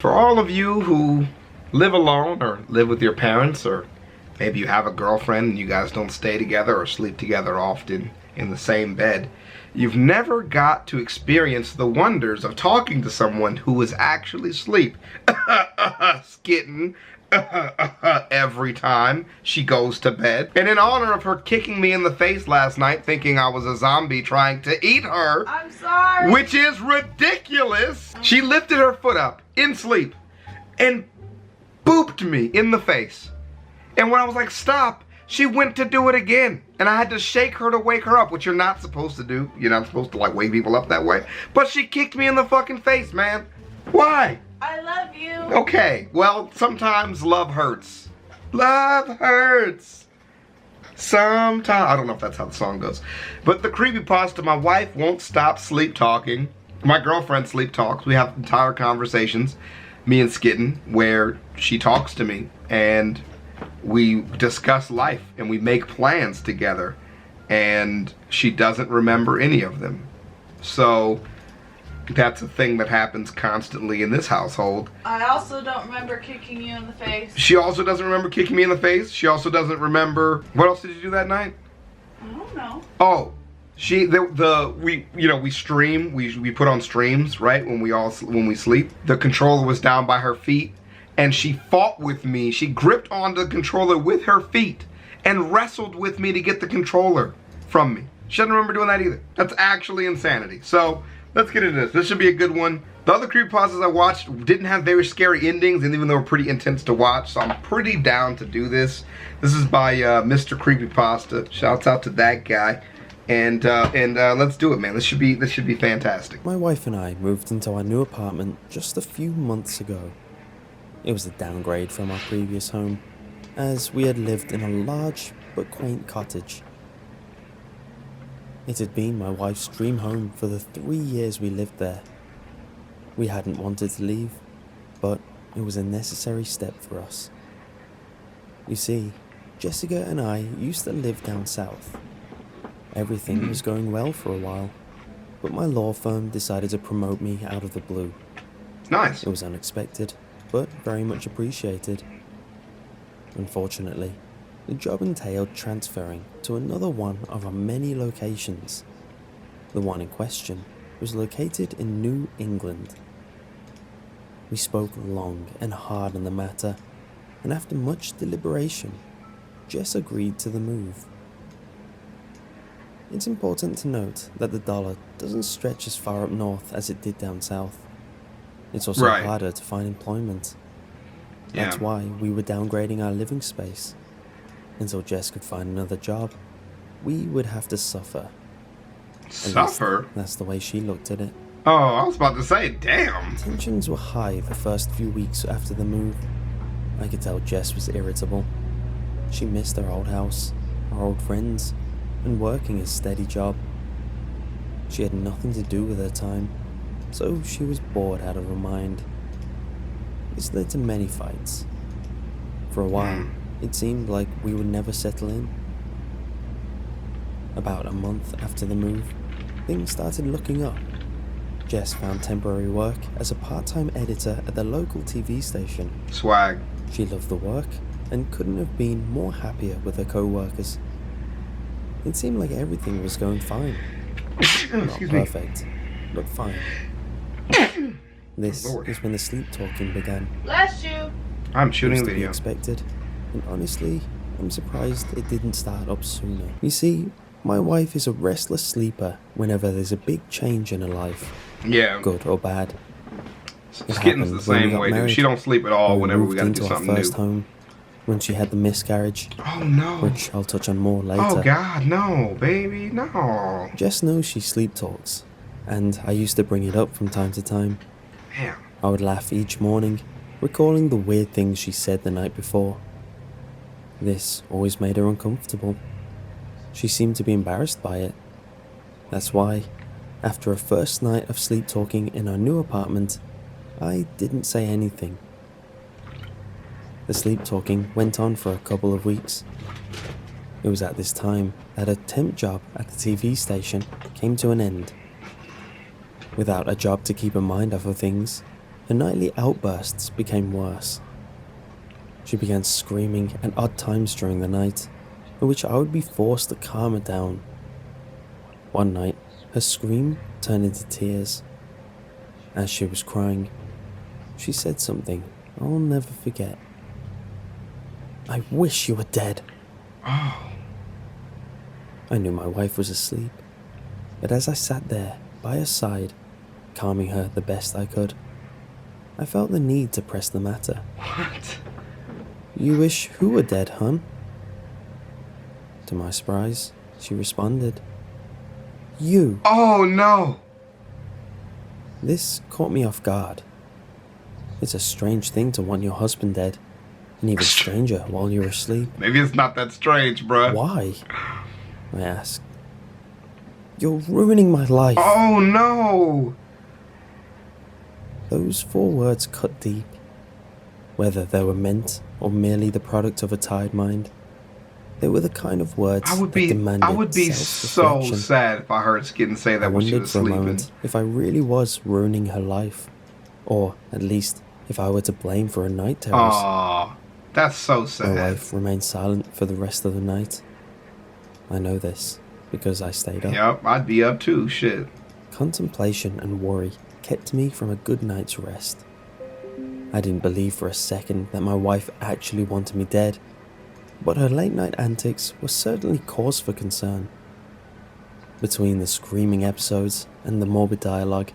For all of you who live alone or live with your parents, or maybe you have a girlfriend and you guys don't stay together or sleep together often in the same bed, you've never got to experience the wonders of talking to someone who is actually asleep. Skitting every time she goes to bed. And in honor of her kicking me in the face last night thinking I was a zombie trying to eat her, I'm sorry, which is ridiculous, she lifted her foot up in sleep and booped me in the face. And when I was like, stop, she went to do it again. And I had to shake her to wake her up, which you're not supposed to do. You're not supposed to like wake people up that way. But she kicked me in the fucking face, man. Why? I love you. Okay, well, sometimes love hurts. Love hurts. Sometimes. I don't know if that's how the song goes. But the creepypasta, my wife won't stop sleep talking. My girlfriend sleep talks. We have entire conversations, me and Skitten, where she talks to me and we discuss life and we make plans together, and she doesn't remember any of them. So that's a thing that happens constantly in this household. I also don't remember kicking you in the face. She also doesn't remember kicking me in the face. She also doesn't remember, what else did you do that night? I don't know. Oh, we stream, we put on streams, right, when we sleep. The controller was down by her feet and she fought with me. She gripped onto the controller with her feet and wrestled with me to get the controller from me. She doesn't remember doing that either. That's actually insanity. So let's get into this. This should be a good one. The other creepypastas I watched didn't have very scary endings, and even though they were pretty intense to watch, so I'm pretty down to do this. This is by Mr. Creepypasta. Shouts out to that guy. And let's do it, man. This should be fantastic. My wife and I moved into our new apartment just a few months ago. It was a downgrade from our previous home, as we had lived in a large but quaint cottage. It had been my wife's dream home for the 3 years we lived there. We hadn't wanted to leave, but it was a necessary step for us. You see, Jessica and I used to live down south. Everything was going well for a while, but my law firm decided to promote me out of the blue. Nice. It was unexpected, but very much appreciated. Unfortunately, the job entailed transferring to another one of our many locations. The one in question was located in New England. We spoke long and hard on the matter, and after much deliberation, Jess agreed to the move. It's important to note that the dollar doesn't stretch as far up north as it did down south. It's also harder to find employment. That's why we were downgrading our living space. Until Jess could find another job, we would have to suffer. Suffer? That's the way she looked at it. Oh, I was about to say, damn. Tensions were high the first few weeks after the move. I could tell Jess was irritable. She missed her old house, her old friends, and working a steady job. She had nothing to do with her time, so she was bored out of her mind. This led to many fights. For a while, it seemed like we would never settle in. About a month after the move, things started looking up. Jess found temporary work as a part-time editor at the local TV station. Swag. She loved the work and couldn't have been more happier with her co-workers. It seemed like everything was going fine. Not perfect, but fine. This is when the sleep talking began. Bless you. I'm shooting It a was to be video. expected, and honestly, I'm surprised it didn't start up sooner. You see, my wife is a restless sleeper whenever there's a big change in her life, Yeah. good or bad. Skitten's the same way, dude. She don't sleep at all whenever we gotta do something first new. home, when she had the miscarriage, Oh no. which I'll touch on more later. Oh God, no, baby, no. Jess knows she sleep talks, and I used to bring it up from time to time. Damn. I would laugh each morning, recalling the weird things she said the night before. This always made her uncomfortable. She seemed to be embarrassed by it. That's why, after a first night of sleep talking in our new apartment, I didn't say anything. The sleep talking went on for a couple of weeks. It was at this time that a temp job at the TV station came to an end. Without a job to keep her mind off of things, her nightly outbursts became worse. She began screaming at odd times during the night, in which I would be forced to calm her down. One night, her scream turned into tears. As she was crying, she said something I'll never forget. "I wish you were dead." Oh. I knew my wife was asleep, but as I sat there by her side, calming her the best I could, I felt the need to press the matter. What? "You wish who were dead, hun?" To my surprise, she responded, "You." Oh no. This caught me off guard. It's a strange thing to want your husband dead, and even stranger while you're asleep. Maybe it's not that strange, bruh. Why? I asked. "You're ruining my life." Oh no. Those 4 words cut deep. Whether they were meant or merely the product of a tired mind, they were the kind of words I would that demanded be so self-reflection. sad if I heard Skitten say I that when she wondered was for a sleeping. moment if I really was ruining her life, or at least if I were to blame for her night terrors. Aw, that's so My sad. wife remained silent for the rest of the night. I know this because I stayed up. Yep, I'd be up too, shit. Contemplation and worry kept me from a good night's rest. I didn't believe for a second that my wife actually wanted me dead, but her late night antics were certainly cause for concern. Between the screaming episodes and the morbid dialogue,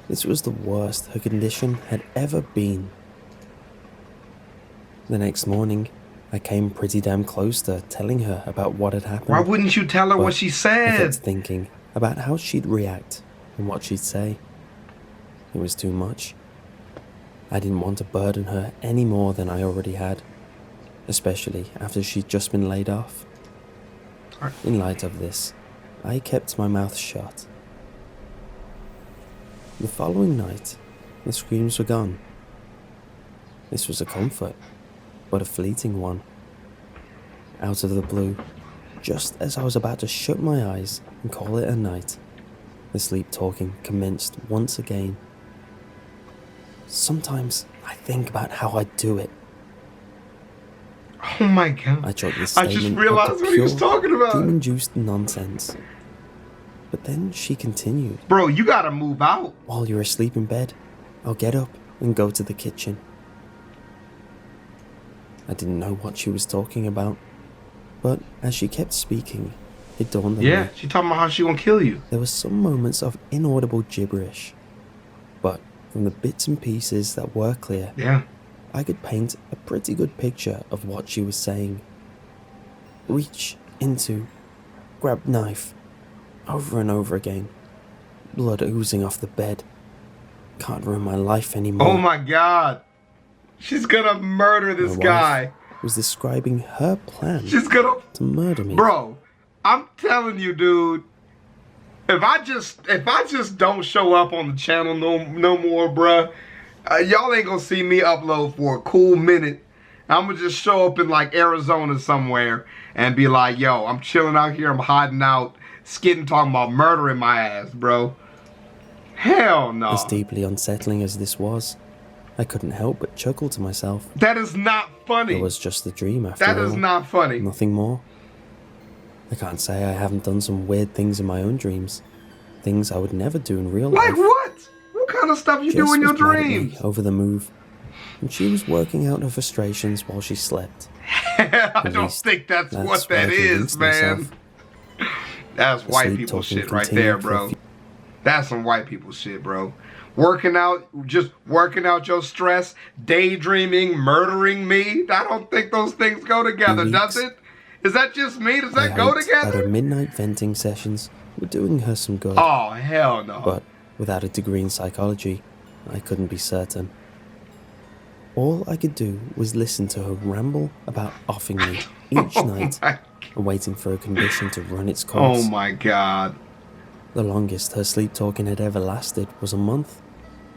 this was the worst her condition had ever been. The next morning, I came pretty damn close to telling her about what had happened. Why wouldn't you tell her but what she I said? kept thinking about how she'd react and what she'd say. It was too much. I didn't want to burden her any more than I already had, especially after she'd just been laid off. In light of this, I kept my mouth shut. The following night, the screams were gone. This was a comfort, but a fleeting one. Out of the blue, just as I was about to shut my eyes and call it a night, the sleep talking commenced once again. Sometimes I think about how I do it. Oh my god. I chalked this I statement just up realized to what he was pure talking about. demon-induced nonsense. But then she continued. Bro, you gotta move out. "While you're asleep in bed, I'll get up and go to the kitchen." I didn't know what she was talking about, but as she kept speaking, it dawned on Yeah, me. she talking about how she gonna kill you. There were some moments of inaudible gibberish, but from the bits and pieces that were clear, Yeah. I could paint a pretty good picture of what she was saying. Reach into, grab knife, over and over again, blood oozing off the bed. Can't ruin my life anymore. Oh my god. She's gonna murder this My wife guy. was describing her plan She's gonna... to murder me. Bro, I'm telling you, dude. If I just don't show up on the channel no more, bruh, y'all ain't gonna see me upload for a cool minute. I'm gonna just show up in like Arizona somewhere and be like, yo, I'm chilling out here, I'm hiding out, Skitten talking about murdering my ass, bro. Hell no. As deeply unsettling as this was, I couldn't help but chuckle to myself. That is not funny. It was just a dream after That all. is not funny. Nothing more. I can't say I haven't done some weird things in my own dreams. Things I would never do in real Like life. what? What kind of stuff you Jess do in your was mad at me dreams? over the move, and she was working out her frustrations while she slept. I don't least think that's what what that I is, convinced man. myself. That's The white sleep people talking shit right there, continued for a bro. few- That's some white people shit, bro. Working out, just working out your stress, daydreaming, murdering me. I don't think those things go together, does weeks. it? Is that just me? Does I that go hoped that her together? midnight venting sessions were doing her some good. Oh, hell no. But without a degree in psychology, I couldn't be certain. All I could do was listen to her ramble about offing me each night and waiting for a condition to run its course. Oh my god. The longest her sleep talking had ever lasted was a month,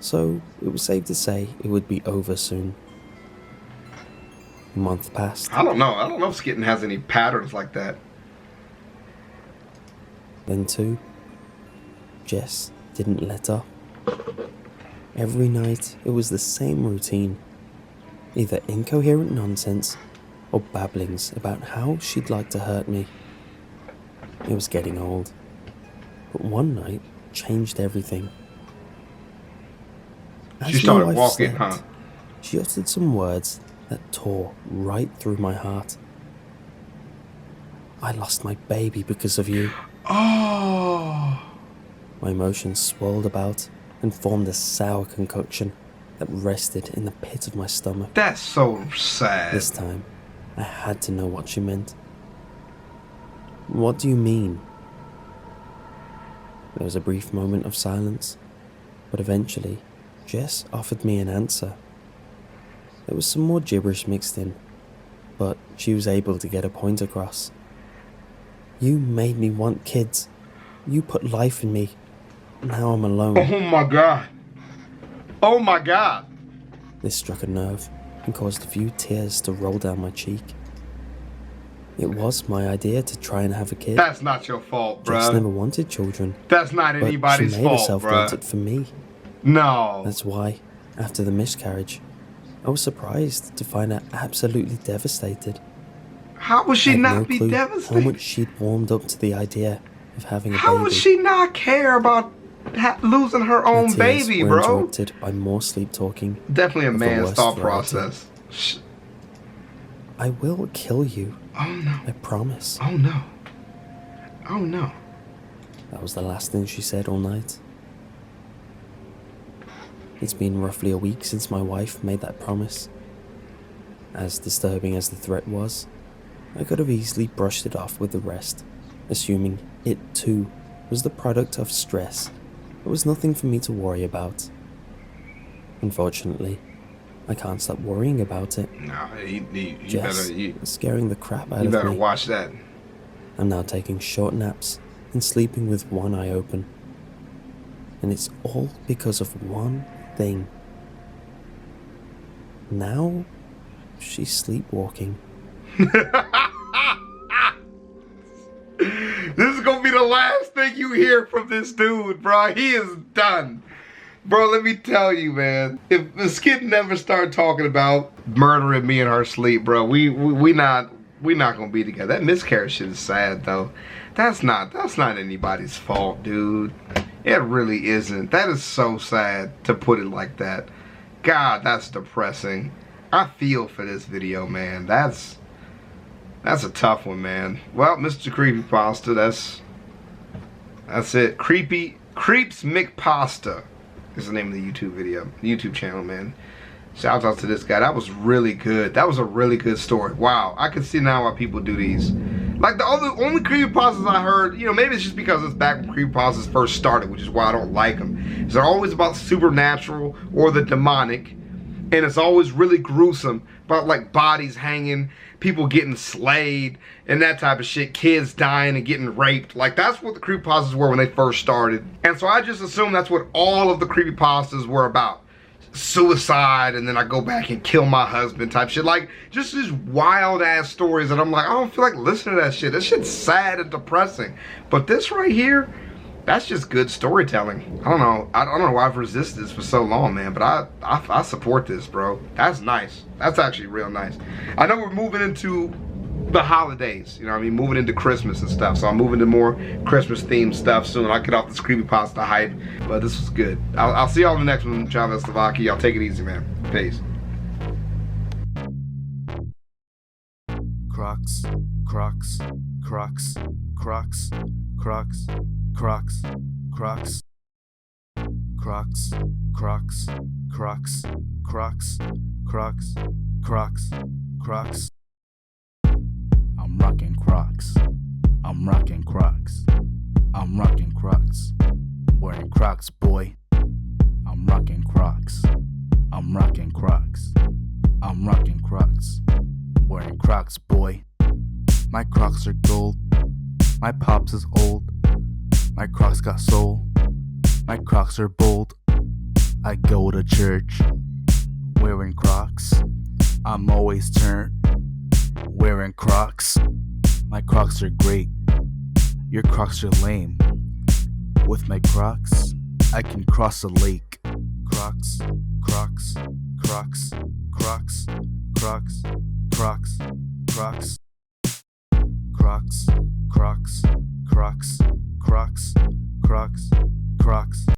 so it was safe to say it would be over soon. A month passed, I don't know. I don't know if Skitten has any patterns like that. then two. Jess didn't let up. Every night it was the same routine, either incoherent nonsense or babblings about how she'd like to hurt me. It was getting old, but one night changed everything. As She started my wife walking, slept, huh? she uttered some words that tore right through my heart. I lost my baby because of you. Oh. My emotions swirled about and formed a sour concoction that rested in the pit of my stomach. That's so sad. This time, I had to know what she meant. What do you mean? There was a brief moment of silence, but eventually, Jess offered me an answer. There was some more gibberish mixed in, but she was able to get a point across. You made me want kids. You put life in me. Now I'm alone. Oh my God. Oh my God. This struck a nerve and caused a few tears to roll down my cheek. It was my idea to try and have a kid. That's not your fault, Jess bruh. never wanted children, That's not but anybody's she made fault, herself want it bruh. for me. No. That's why, after the miscarriage, I was surprised to find her absolutely devastated. How would I she had not no be clue how devastated? much she'd warmed up to the idea of having a How baby. would she not care about losing her My own tears baby, were bro? interrupted by more sleep talking. Definitely a of the man's worst thought variety. process. I will kill you, Oh no. I promise. Oh no. Oh no. That was the last thing she said all night. It's been roughly a week since my wife made that promise. As disturbing as the threat was, I could have easily brushed it off with the rest, assuming it too was the product of stress. It was nothing for me to worry about. Unfortunately, I can't stop worrying about it. No, you Jess better is scaring the crap out you of better me. watch that. I'm now taking short naps and sleeping with one eye open. And it's all because of one thing. Now, she's sleepwalking. This is gonna be the last thing you hear from this dude, bro. He is done. Bro, let me tell you, man. If this kid never started talking about murdering me in her sleep, bro, we not gonna be together. That miscarriage shit is sad though. That's not anybody's fault, dude. It really isn't. That is so sad to put it like that. God, that's depressing. I feel for this video, man. That's a tough one, man. Well, Mr. Creepypasta, that's it. Creeps McPasta is the name of the YouTube channel, man. Shout out to this guy. That was really good. That was a really good story. Wow, I can see now why people do these. Like the only creepypastas I heard, you know, maybe it's just because it's back when creepypastas first started, which is why I don't like them. They're always about supernatural or the demonic, and it's always really gruesome, about like bodies hanging, people getting slayed, and that type of shit, kids dying and getting raped. Like that's what the creepypastas were when they first started. And so I just assumed that's what all of the creepypastas were about. Suicide, and then I go back and kill my husband type shit. Like just these wild ass stories that I'm like, I don't feel like listening to that shit. That shit's sad and depressing. But this right here, that's just good storytelling. I don't know why I've resisted this for so long, man, but I support this, bro. That's nice. That's actually real nice. I know we're moving into the holidays, you know what I mean, moving into Christmas and stuff, so I'm moving to more Christmas themed stuff soon. I'll get off this creepypasta hype, but this was good. I'll see y'all in the next one, ChavezzSlovakia. Y'all take it easy, man. Peace. Crocs, Crocs, Crocs, Crocs, Crocs, Crocs, Crocs, Crocs, Crocs, Crocs, Crocs, Crocs, Crocs, Crocs. I'm rocking Crocs. I'm rocking Crocs. I'm rocking Crocs. Wearing Crocs, boy. I'm rocking Crocs. I'm rocking Crocs. I'm rocking Crocs. Wearing Crocs, boy. My Crocs are gold. My pops is old. My Crocs got soul. My Crocs are bold. I go to church wearing Crocs. I'm always turned wearing Crocs. My Crocs are great. Your Crocs are lame. With my Crocs, I can cross a lake. Crocs. Crocs, Crocs, Crocs, Crocs, Crocs, Crocs, Crocs, Crocs, Crocs, Crocs, Crocs, Crocs, Crocs.